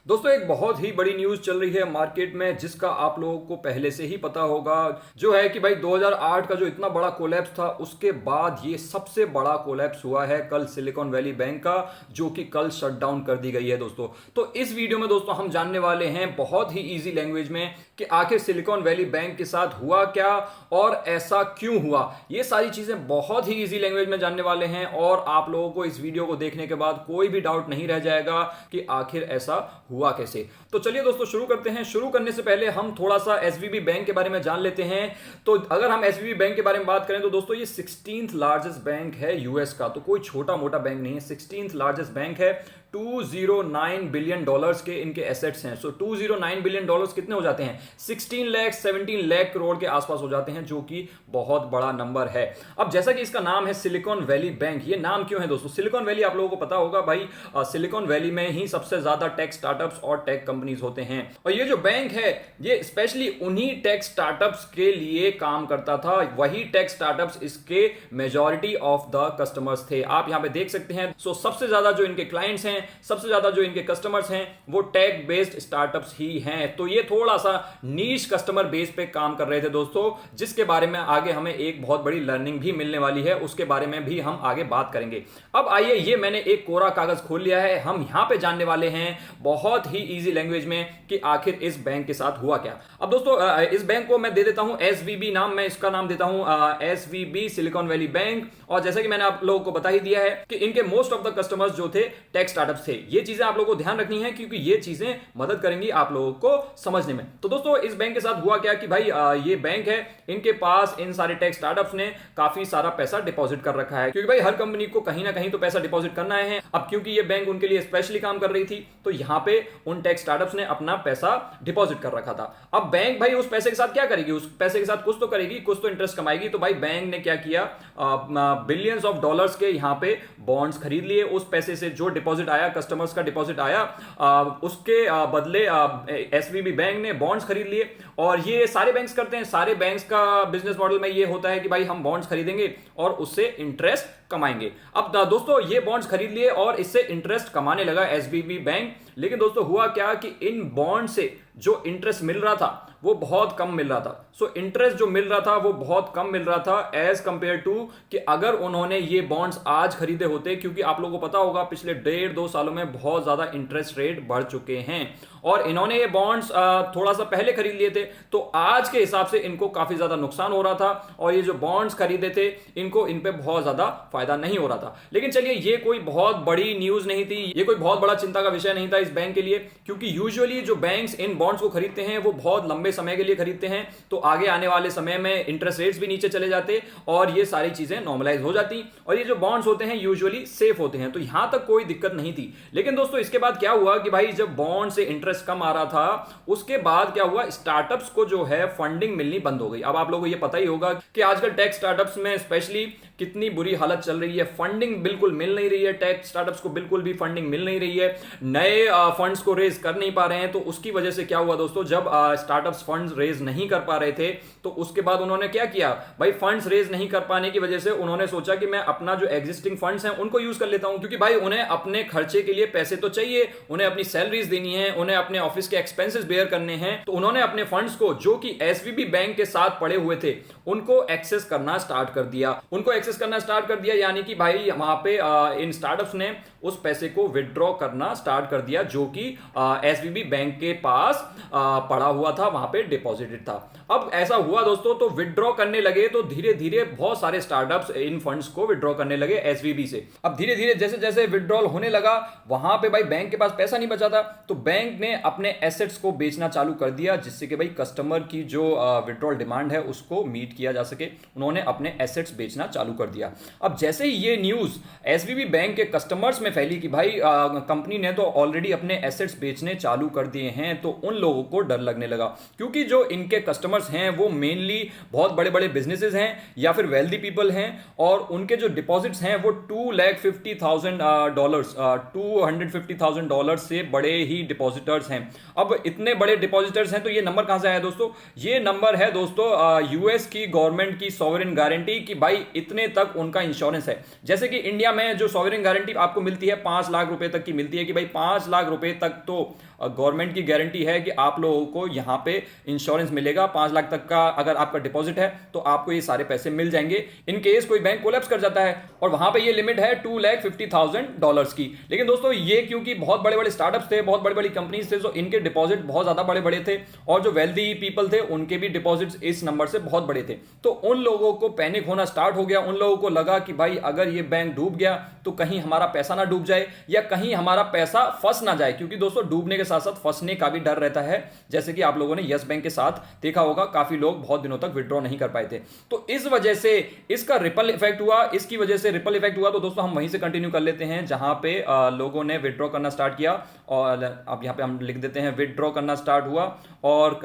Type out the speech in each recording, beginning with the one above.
दोस्तों एक बहुत ही बड़ी न्यूज चल रही है मार्केट में जिसका आप लोगों को पहले से ही पता होगा। जो है कि भाई 2008 का जो इतना बड़ा कोलैप्स था उसके बाद ये सबसे बड़ा कोलैप्स हुआ है कल सिलिकॉन वैली बैंक का, जो कि कल शट डाउन कर दी गई है दोस्तों। तो इस वीडियो में दोस्तों हम जानने वाले हैं बहुत ही इजी लैंग्वेज में कि आखिर सिलिकॉन वैली बैंक के साथ हुआ क्या और ऐसा क्यों हुआ। ये सारी चीजें बहुत ही इजी लैंग्वेज में जानने वाले हैं और आप लोगों को इस वीडियो को देखने के बाद कोई भी डाउट नहीं रह जाएगा कि आखिर ऐसा हुआ कैसे। तो चलिए दोस्तों शुरू करते हैं। शुरू करने से पहले हम थोड़ा सा एसवीबी बैंक के बारे में जान लेते हैं। तो अगर हम एसवीबी बैंक के बारे में बात करें तो दोस्तों ये 16th लार्जेस्ट बैंक है यूएस का। तो कोई छोटा मोटा बैंक नहीं है, 16th लार्जेस्ट बैंक है। 209 बिलियन डॉलर्स के इनके एसेट्स हैं। सो 209 बिलियन डॉलर्स कितने हो जाते हैं? 16 लाख 17 लाख करोड़ के आसपास हो जाते हैं, जो कि बहुत बड़ा नंबर है। अब जैसा कि इसका नाम है सिलिकॉन वैली बैंक, ये नाम क्यों है दोस्तों? सिलिकॉन वैली आप लोगों को पता होगा भाई, सिलिकॉन वैली में ही सबसे ज्यादा टेक स्टार्टअप्स और टेक कंपनीज होते हैं। और ये जो बैंक है ये स्पेशली उन्हीं टेक स्टार्टअप्स के लिए काम करता था। वही टेक स्टार्टअप्स इसके मेजॉरिटी ऑफ द कस्टमर्स थे। आप यहां पे देख सकते हैं। सो सबसे ज्यादा जो इनके क्लाइंट्स हैं, सबसे ज्यादा जो इनके कस्टमर्स हैं वो टेक बेस्ड स्टार्टअप्स ही हैं। तो ये थोड़ा सा नीश कस्टमर बेस पे काम कर रहे थे दोस्तों, जिसके बारे में आगे हमें एक बहुत बड़ी लर्निंग भी मिलने वाली है, उसके बारे में भी हम आगे बात करेंगे। अब आइए, ये मैंने एक कोरा कागज खोल लिया है। हम यहां पे जानने वाले हैं बहुत ही इजी लैंग्वेज में कि आखिर इस बैंक के साथ हुआ क्या। अब दोस्तों इस बैंक को मैं दे देता हूं एसवीबी नाम, मैं इसका नाम देता हूं एसवीबी सिलिकॉन वैली बैंक। और जैसे कि मैंने आप लोगों को बता ही दिया है कि इनके मोस्ट ऑफ द कस्टमर्स जो थे टेक स्टार्टअप थे। ये चीजें आप लोगों को ध्यान रखनी है क्योंकि ये चीजें मदद करेंगी आप लोगों को समझने में। तो दोस्तों इस बैंक के साथ हुआ क्या कि भाई ये बैंक है, इनके पास इन सारे टेक स्टार्टअप्स ने काफी सारा पैसा डिपॉजिट कर रखा है, क्योंकि भाई हर कंपनी को कहीं ना कहीं तो पैसा डिपॉजिट करना है। अब क्योंकि ये बैंक उनके लिए स्पेशली काम कर रही थी तो यहां पे उन टेक स्टार्टअप्स ने अपना पैसा डिपॉजिट कर रखा था। अब बैंक भाई उस पैसे के साथ क्या करेगी? उस पैसे के साथ कुछ तो करेगी, कुछ तो इंटरेस्ट कमाएगी। तो भाई बैंक ने क्या किया, बिलियंस ऑफ डॉलर्स के यहां पे बॉन्ड्स खरीद लिए। उस पैसे से जो डिपॉजिट आया, कस्टमर्स का डिपॉजिट आया, उसके बदले एसवीबी बैंक ने बॉन्ड्स खरीद लिए। और ये सारे बैंक्स करते हैं। सारे बैंक्स का बिजनेस मॉडल में ये होता है कि भाई हम बॉन्ड्स खरीदेंगे और उससे इंटरेस्ट कमाएंगे। अब दोस्तों ये बॉन्ड्स खरीद लिए और इससे इंटरेस्ट कमाने लगा एसवीबी बैंक। लेकिन दोस्तों हुआ क्या कि इन बॉन्ड से जो इंटरेस्ट मिल रहा था वो बहुत कम मिल रहा था। सो इंटरेस्ट जो मिल रहा था वो बहुत कम मिल रहा था एज कंपेयर टू कि अगर उन्होंने ये बॉन्ड्स आज खरीदे होते, क्योंकि आप लोगों को पता होगा पिछले 1.5-2 सालों में बहुत ज्यादा इंटरेस्ट रेट बढ़ चुके हैं और इन्होंने ये बॉन्ड्स थोड़ा सा पहले खरीद लिए थे। तो आज के हिसाब से इनको काफी ज्यादा नुकसान हो रहा था और ये जो बॉन्ड्स खरीदे थे इनको इन पे बहुत ज्यादा फायदा नहीं हो रहा था। लेकिन चलिए, ये कोई बहुत बड़ी न्यूज नहीं थी, ये कोई बहुत बड़ा चिंता का विषय नहीं था इस बैंक के लिए, क्योंकि यूजुअली जो बैंक्स इन बॉन्ड्स को खरीदते हैं वो बहुत लंबे समय के लिए खरीदते हैं। तो आगे आने वाले समय में इंटरेस्ट रेट्स भी नीचे चले जाते और ये सारी चीजें नॉर्मलाइज हो जाती और ये जो बॉन्ड्स होते हैं यूजुअली सेफ होते हैं। तो यहां तक कोई दिक्कत नहीं थी। लेकिन दोस्तों इसके बाद क्या हुआ कि भाई जब बॉन्ड से इंटरेस्ट कम आ रहा था उसके बाद क्या हुआ, स्टार्टअप्स को जो है फंडिंग मिलनी बंद हो गई। अब आप लोगों को ये पता ही होगा कि आजकल टेक स्टार्टअप्स में स्पेशली कितनी बुरी हालत चल रही है। फंडिंग बिल्कुल मिल नहीं रही है, टेक स्टार्टअप्स को बिल्कुल भी फंडिंग मिल नहीं रही है, नए फंड्स को रेज कर नहीं पा रहे हैं। तो उसकी वजह से क्या हुआ दोस्तों, जब स्टार्टअप्स फंड्स रेज नहीं कर पा रहे थे तो उसके बाद उन्होंने क्या किया, भाई फंड्स रेज नहीं कर पाने की वजह से उन्होंने सोचा कि मैं अपना जो एग्जिस्टिंग फंड्स हैं उनको यूज कर लेता हूं, क्योंकि भाई उन्हें अपने खर्चे के लिए पैसे तो चाहिए, उन्हें अपनी सैलरीज देनी है, उन्हें अपने ऑफिस के एक्सपेंसेस बेयर करने हैं। तो उन्होंने अपने फंड्स को जो कि एसवीबी बैंक के साथ पड़े हुए थे उनको एक्सेस करना स्टार्ट कर दिया। यानी कि भाई वहां पे इन स्टार्टअप्स ने उस पैसे को विड्रॉ करना स्टार्ट कर दिया जो कि एसवीबी बैंक के पास पड़ा हुआ था, वहां पे डिपॉजिटेड था। अब ऐसा हुआ दोस्तों, तो विड्रॉ करने लगे तो धीरे धीरे बहुत सारे स्टार्टअप्स इन फंड्स को विड्रॉ करने लगे एसवीबी से। अब धीरे धीरे जैसे जैसे विड्रॉल होने लगा वहां पे भाई बैंक के पास पैसा नहीं बचा था, तो बैंक ने अपने एसेट्स को बेचना चालू कर दिया, जिससे कि भाई कस्टमर की जो विड्रॉल डिमांड है उसको मीट किया जा सके। उन्होंने अपने एसेट्स बेचना चालू कर दिया। अब जैसे ही ये न्यूज एसवीबी बैंक के कस्टमर्स में फैली कि भाई कंपनी ने तो ऑलरेडी अपने एसेट्स बेचने चालू कर दिए हैं, तो उन लोगों को डर लगने लगा, क्योंकि जो इनके कस्टमर्स हैं वो मेनली बहुत बड़े बड़े बिजनेसेस हैं या फिर वेल्दी पीपल हैं और उनके जो डिपॉजिट्स हैं वो $250,000 से बड़े ही डिपॉजिटर्स हैं। अब इतने बड़े डिपॉजिटर्स हैं तो ये नंबर कहां से आया दोस्तों? ये नंबर है दोस्तों यूएस की गवर्नमेंट की सॉवरेन गारंटी कि भाई इतने तक उनका इंश्योरेंस है। जैसे कि इंडिया में जो सॉवरेन गारंटी आपको मिलती है 5 लाख रुपए तक की मिलती है कि भाई 5 लाख रुपए तक तो गवर्नमेंट की गारंटी है कि आप लोगों को यहाँ पे इंश्योरेंस मिलेगा। 5 लाख तक का अगर आपका डिपॉजिट है तो आपको ये सारे पैसे मिल जाएंगे इन केस कोई बैंक कोलैप्स कर जाता है। और वहां पे ये लिमिट है $250,000 की। लेकिन दोस्तों ये क्योंकि बहुत बड़े बड़े स्टार्टअप्स थे, बहुत बड़ी बड़ी कंपनीज थे, तो इनके डिपॉजिट बहुत ज्यादा बड़े बड़े थे और जो वेल्दी पीपल थे उनके भी डिपॉजिट्स इस नंबर से बहुत बड़े थे। तो उन लोगों को पैनिक होना स्टार्ट हो गया। उन लोगों को लगा कि भाई अगर ये बैंक डूब गया तो कहीं हमारा पैसा ना डूब जाए या कहीं हमारा पैसा फंस ना जाए, क्योंकि दोस्तों डूबने के साथ साथ फंसने का भी डर रहता है। जैसे कि आप लोगों ने यस बैंक के साथ देखा होगा, काफी लोग बहुत दिनों तक विड्रॉ नहीं कर पाए थे। तो इस वजह से इसका रिपल इफेक्ट हुआ। इसकी वजह से रिपल इफेक्ट हुआ तो दोस्तों हम वहीं से कंटिन्यू कर लेते हैं जहां पे लोगों ने विड्रॉ करना स्टार्ट किया। और अब यहां पे हम लिख देते हैं विड्रॉ करना स्टार्ट हुआ और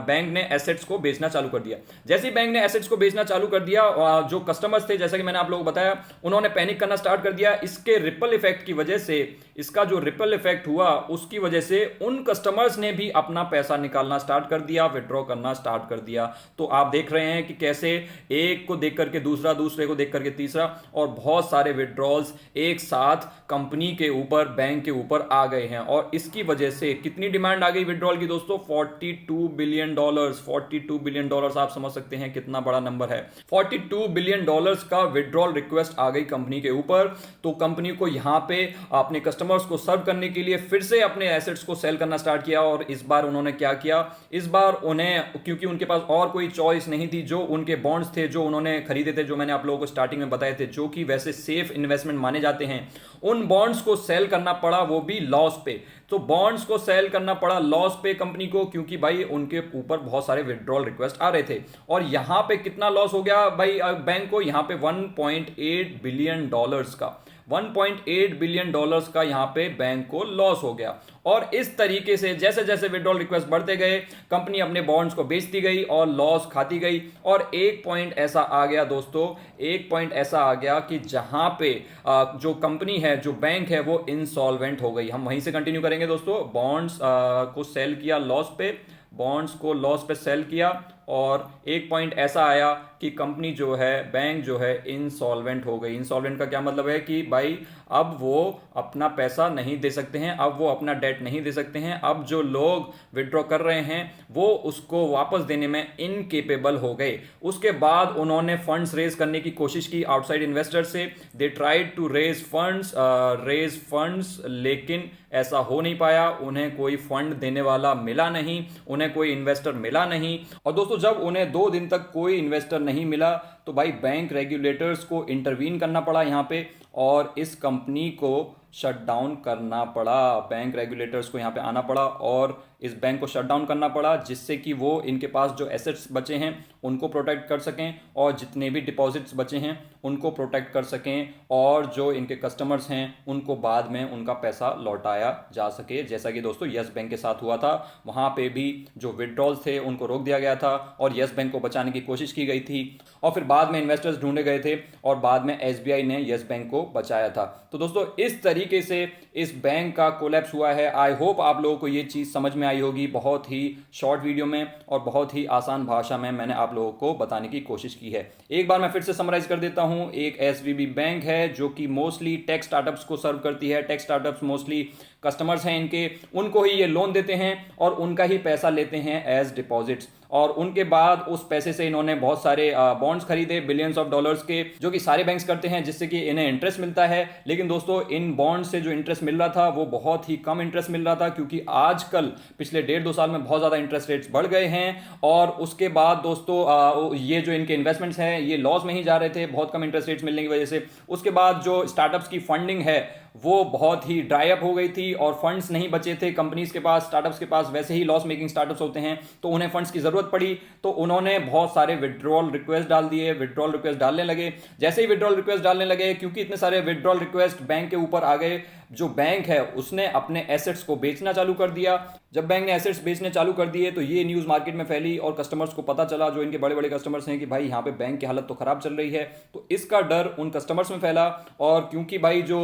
बैंक ने एसेट्स को बेचना चालू कर दिया। जैसे ही बैंक ने एसेट्स को बेचना चालू कर दिया, जो कस्टमर्स थे जैसा कि मैंने आप लोगों को बताया उन्होंने पैनिक करना स्टार्ट कर दिया। इसके रिपल इफेक्ट की वजह से, इसका जो रिपल इफेक्ट हुआ उसकी वजह से उन कस्टमर्स ने भी अपना पैसा निकालना स्टार्ट कर दिया, विड्रॉ करना स्टार्ट कर दिया। तो आप देख रहे हैं कि कैसे एक को देख करके दूसरा, दूसरे को देख करके तीसरा, और बहुत सारे विड्रॉल्स एक साथ कंपनी के ऊपर, बैंक के ऊपर आ गए हैं। और इसकी वजह से कितनी डिमांड आ गई विड्रॉल की दोस्तों? $42 बिलियन। $42 बिलियन आप समझ सकते हैं कितना बड़ा नंबर है। $42 बिलियन का विड्रॉल रिक्वेस्ट आ गई कंपनी के ऊपर। तो कंपनी को यहां पे अपने कस्टमर्स को सर्व करने के लिए फिर से अपने एसेट्स को सेल करना स्टार्ट किया। और इस बार उन्होंने क्या किया? इस बार उन्हें, क्योंकि उनके पास और कोई चॉइस नहीं थी, जो उनके बॉन्ड्स थे जो उन्होंने खरीदे थे, जो मैंने आप लोगों को स्टार्टिंग में बताए थे, जो कि वैसे सेफ इन्वेस्टमेंट माने जाते हैं, उन बॉन्ड्स को सेल करना पड़ा, वो भी लॉस पे। तो बॉन्ड्स को सेल करना पड़ा लॉस पे कंपनी को, क्योंकि भाई उनके ऊपर बहुत सारे विड्रॉल रिक्वेस्ट आ रहे थे। और यहां पे कितना लॉस हो गया भाई बैंक को? यहां पे $1.8 बिलियन का, $1.8 बिलियन का यहां पे बैंक को लॉस हो गया। और इस तरीके से जैसे जैसे विड्रॉल रिक्वेस्ट बढ़ते गए, कंपनी अपने बॉन्ड्स को बेचती गई और लॉस खाती गई। और एक पॉइंट ऐसा आ गया दोस्तों, एक पॉइंट ऐसा आ गया कि जहां पे जो कंपनी है, जो बैंक है, वो इंसॉल्वेंट हो गई। हम वहीं से कंटिन्यू करेंगे दोस्तों। बॉन्ड्स को सेल किया लॉस पे, बॉन्ड्स को लॉस पे सेल किया, और एक पॉइंट ऐसा आया कि कंपनी जो है, बैंक जो है, इंसॉल्वेंट हो गई। इंसॉल्वेंट का क्या मतलब है कि भाई अब वो अपना पैसा नहीं दे सकते हैं, अब वो अपना डेट नहीं दे सकते हैं। अब जो लोग विड्रॉ कर रहे हैं वो उसको वापस देने में इनकेपेबल हो गए। उसके बाद उन्होंने फंड्स रेज करने की कोशिश की आउटसाइड इन्वेस्टर से। They tried to raise funds, लेकिन ऐसा हो नहीं पाया। उन्हें कोई फंड देने वाला मिला नहीं, उन्हें कोई इन्वेस्टर मिला नहीं। और दोस्तों जब उन्हें 2 दिन तक कोई इन्वेस्टर नहीं मिला तो भाई बैंक रेगुलेटर्स को इंटरवीन करना पड़ा यहां पे, और इस कंपनी को शट डाउन करना पड़ा। बैंक रेगुलेटर्स को यहां पे आना पड़ा और इस बैंक को शट डाउन करना पड़ा, जिससे कि वो इनके पास जो एसेट्स बचे हैं उनको प्रोटेक्ट कर सकें, और जितने भी डिपॉजिट्स बचे हैं उनको प्रोटेक्ट कर सकें, और जो इनके कस्टमर्स हैं उनको बाद में उनका पैसा लौटाया जा सके। जैसा कि दोस्तों यस बैंक के साथ हुआ था, वहां पे भी जो विड्रॉल्स थे उनको रोक दिया गया था और यस बैंक को बचाने की कोशिश की गई थी। और फिर बाद में इन्वेस्टर्स ढूंढे गए थे और बाद में एसबीआई ने यस बैंक को बचाया था। तो दोस्तों इस तरीके से इस बैंक का कोलैप्स हुआ है। आई होप आप लोगों को ये चीज समझ में आई होगी। बहुत ही शॉर्ट वीडियो में और बहुत ही आसान भाषा में मैंने आप लोगों को बताने की कोशिश की है। एक बार मैं फिर से समराइज कर देता हूं। एक एसवीबी बैंक है जो कि मोस्टली टेक स्टार्टअप्स को सर्व करती है। टेक स्टार्टअप्स मोस्टली कस्टमर्स हैं इनके, उनको ही ये लोन देते हैं और उनका ही पैसा लेते हैं एज डिपॉजिट्स। और उनके बाद उस पैसे से इन्होंने बहुत सारे बॉन्ड्स खरीदे बिलियंस ऑफ डॉलर्स के, जो कि सारे बैंक्स करते हैं, जिससे कि इन्हें इंटरेस्ट मिलता है। लेकिन दोस्तों इन बॉन्ड से जो इंटरेस्ट मिल रहा था वो बहुत ही कम इंटरेस्ट मिल रहा था, क्योंकि आजकल पिछले 1.5-2 साल में बहुत ज्यादा इंटरेस्ट रेट्स बढ़ गए हैं। और उसके बाद दोस्तों ये जो इनके इन्वेस्टमेंट्स हैं ये लॉस में ही जा रहे थे बहुत कम इंटरेस्ट रेट्स मिलने की वजह से। उसके बाद जो स्टार्टअप्स की फंडिंग है वो बहुत ही ड्राई अप हो गई थी और फंड्स नहीं बचे थे कंपनीज के पास, स्टार्टअप्स के पास। वैसे ही लॉस मेकिंग स्टार्टअप्स होते हैं तो उन्हें फंड्स की जरूरत पड़ी, तो उन्होंने बहुत सारे विड्रॉल रिक्वेस्ट डाल दिए, विड्रॉल रिक्वेस्ट डालने लगे। जैसे ही विड्रॉल रिक्वेस्ट डालने लगे, क्योंकि इतने सारे विड्रॉल रिक्वेस्ट बैंक के ऊपर आ गए, जो बैंक है उसने अपने एसेट्स को बेचना चालू कर दिया। जब बैंक ने एसेट्स बेचने चालू कर दिए तो ये न्यूज मार्केट में फैली और कस्टमर्स को पता चला, जो इनके बड़े बड़े कस्टमर्स हैं, कि भाई यहाँ पे बैंक की हालत तो खराब चल रही है। तो इसका डर उन कस्टमर्स में फैला। और क्योंकि भाई जो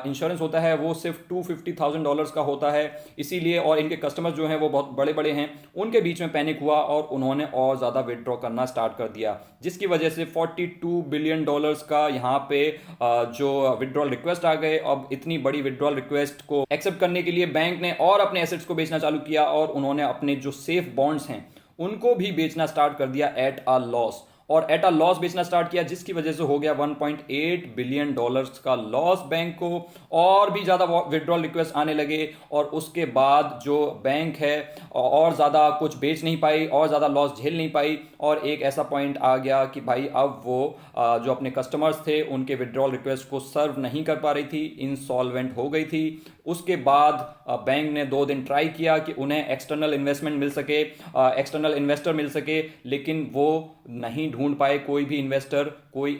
इंश्योरेंस होता है वो सिर्फ $250,000 का होता है, इसीलिए, और इनके कस्टमर्स जो हैं वो बहुत बड़े बड़े हैं, उनके बीच में पैनिक हुआ और उन्होंने और ज्यादा विड्रॉ करना स्टार्ट कर दिया, जिसकी वजह से $42 बिलियन का यहाँ पे जो विड्रॉल रिक्वेस्ट आ गए। अब इतनी बड़ी विड्रॉल रिक्वेस्ट को एक्सेप्ट करने के लिए बैंक ने और अपने एसेट्स को बेचना चालू किया और उन्होंने अपने जो सेफ बॉन्ड्स हैं उनको भी बेचना स्टार्ट कर दिया एट अ लॉस, और एट अ लॉस बेचना स्टार्ट किया, जिसकी वजह से हो गया 1.8 बिलियन डॉलर्स का लॉस बैंक को। और भी ज़्यादा विड्रॉल रिक्वेस्ट आने लगे और उसके बाद जो बैंक है और ज़्यादा कुछ बेच नहीं पाई और ज़्यादा लॉस झेल नहीं पाई, और एक ऐसा पॉइंट आ गया कि भाई अब वो जो अपने कस्टमर्स थे उनके विड्रॉल रिक्वेस्ट को सर्व नहीं कर पा रही थी, इंसॉल्वेंट हो गई थी। उसके बाद बैंक ने 2 दिन ट्राई किया कि उन्हें एक्सटर्नल इन्वेस्टमेंट मिल सके, एक्सटर्नल इन्वेस्टर मिल सके, लेकिन वो नहीं ढूंढ पाए कोई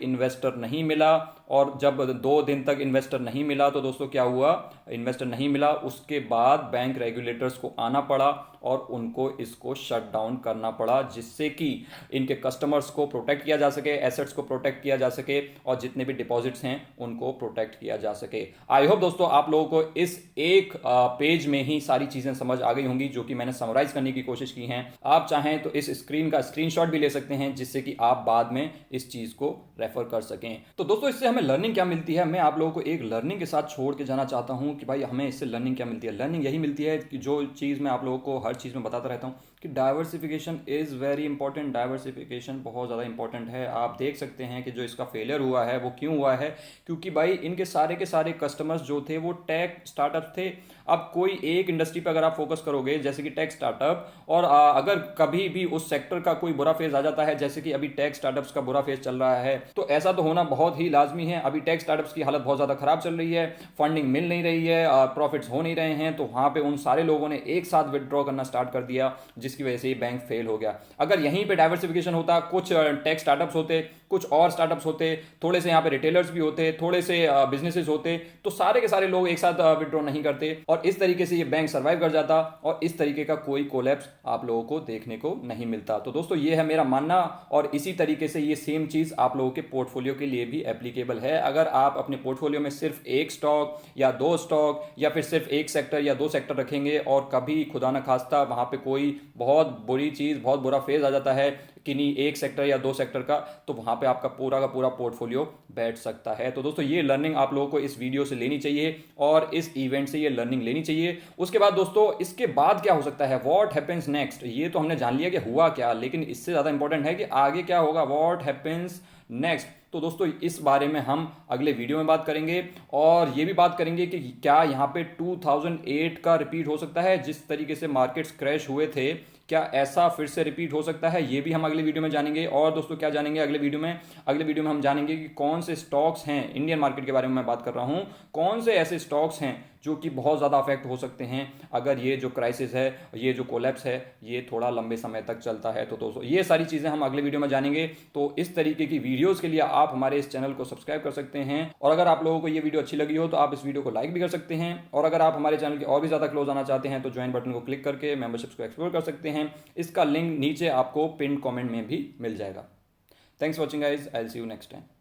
इन्वेस्टर नहीं मिला। और जब 2 दिन तक इन्वेस्टर नहीं मिला तो दोस्तों क्या हुआ, इन्वेस्टर नहीं मिला, उसके बाद बैंक रेगुलेटर्स को आना पड़ा और उनको इसको शट डाउन करना पड़ा, जिससे कि इनके कस्टमर्स को प्रोटेक्ट किया जा सके, एसेट्स को प्रोटेक्ट किया जा सके और जितने भी डिपॉजिट्स हैं उनको प्रोटेक्ट किया जा सके। आई होप दोस्तों आप लोगों को इस एक पेज में ही सारी चीजें समझ आ गई होंगी जो कि मैंने समराइज करने की कोशिश की हैं। आप चाहें तो इस स्क्रीन का स्क्रीनशॉट भी ले सकते हैं जिससे कि आप बाद में इस चीज को रेफर कर सकें। तो दोस्तों इससे हमें लर्निंग क्या मिलती है, मैं आप लोगों को एक लर्निंग के साथ छोड़ के जाना चाहता हूं कि भाई हमें इससे लर्निंग क्या मिलती है। लर्निंग यही मिलती है कि जो चीज़ मैं आप लोगों को हर चीज़ में बताता रहता हूं कि diversification is very important. Diversification बहुत ज़्यादा इंपॉर्टेंट है। आप देख सकते हैं कि जो इसका फेलियर हुआ है वो क्यों हुआ है, क्योंकि भाई इनके सारे के सारे कस्टमर्स जो थे वो टेक स्टार्टअप थे। अब कोई एक इंडस्ट्री पर अगर आप फोकस करोगे जैसे कि टेक स्टार्टअप, और अगर कभी भी उस सेक्टर का कोई बुरा फेज आ जाता है, जैसे कि अभी टेक स्टार्टअप्स का बुरा फेज चल रहा है, तो ऐसा तो होना बहुत ही लाजमी है। अभी टेक स्टार्टअप्स की हालत बहुत ज़्यादा खराब चल रही है, फंडिंग मिल नहीं रही है, प्रॉफिट्स हो नहीं रहे हैं, तो वहाँ पे उन सारे लोगों ने एक साथ विड्रॉ करना स्टार्ट कर दिया, जिसकी वजह से ये बैंक फेल हो गया। अगर यहीं पे डाइवर्सिफिकेशन होता, कुछ टेक स्टार्टअप्स होते, कुछ और स्टार्टअप्स होते, थोड़े से यहाँ पे रिटेलर्स भी होते, थोड़े से बिजनेसेस होते, तो सारे के सारे लोग एक साथ विड्रॉ नहीं करते और इस तरीके से ये बैंक सर्वाइव कर जाता और इस तरीके का कोई कोलैप्स आप लोगों को देखने को नहीं मिलता। तो दोस्तों ये है मेरा मानना, और इसी तरीके से ये सेम चीज आप लोगों के पोर्टफोलियो के लिए भी एप्लीकेबल है। अगर आप अपने पोर्टफोलियो में सिर्फ एक स्टॉक या 2 स्टॉक या फिर सिर्फ एक सेक्टर या 2 सेक्टर रखेंगे और कभी खुदा न खास्ता वहां पे कोई बहुत बुरी चीज, बहुत बुरा फेज आ जाता है किन्हीं एक सेक्टर या 2 सेक्टर का, तो वहां पे आपका पूरा का पूरा पोर्टफोलियो बैठ सकता है। तो दोस्तों ये लर्निंग आप लोगों को इस वीडियो से लेनी चाहिए और इस इवेंट से ये लर्निंग लेनी चाहिए। उसके बाद दोस्तों इसके बाद क्या हो सकता है, व्हाट हैपेंस नेक्स्ट, ये तो हमने जान लिया कि हुआ क्या, लेकिन इससे ज्यादा इंपॉर्टेंट है कि आगे क्या होगा, व्हाट हैपेंस नेक्स्ट। तो दोस्तों इस बारे में हम अगले वीडियो में बात करेंगे और ये भी बात करेंगे कि क्या यहाँ पे 2008 का रिपीट हो सकता है, जिस तरीके से मार्केट्स क्रैश हुए थे, क्या ऐसा फिर से रिपीट हो सकता है, ये भी हम अगले वीडियो में जानेंगे। और दोस्तों क्या जानेंगे अगले वीडियो में हम जानेंगे कि कौन से स्टॉक्स हैं, इंडियन मार्केट के बारे में मैं बात कर रहा हूं, कौन से ऐसे स्टॉक्स हैं जो कि बहुत ज़्यादा अफेक्ट हो सकते हैं अगर ये जो क्राइसिस है, ये जो कोलैप्स है, ये थोड़ा लंबे समय तक चलता है। तो दोस्तों ये सारी चीज़ें हम अगले वीडियो में जानेंगे। तो इस तरीके की वीडियोस के लिए आप हमारे इस चैनल को सब्सक्राइब कर सकते हैं, और अगर आप लोगों को ये वीडियो अच्छी लगी हो तो आप इस वीडियो को लाइक भी कर सकते हैं, और अगर आप हमारे चैनल के और भी ज़्यादा क्लोज आना चाहते हैं तो ज्वाइन बटन को क्लिक करके मेंबरशिप्स को एक्सप्लोर कर सकते हैं। इसका लिंक नीचे आपको पिन कमेंट में भी मिल जाएगा। Thanks for watching guys, I will see you next time.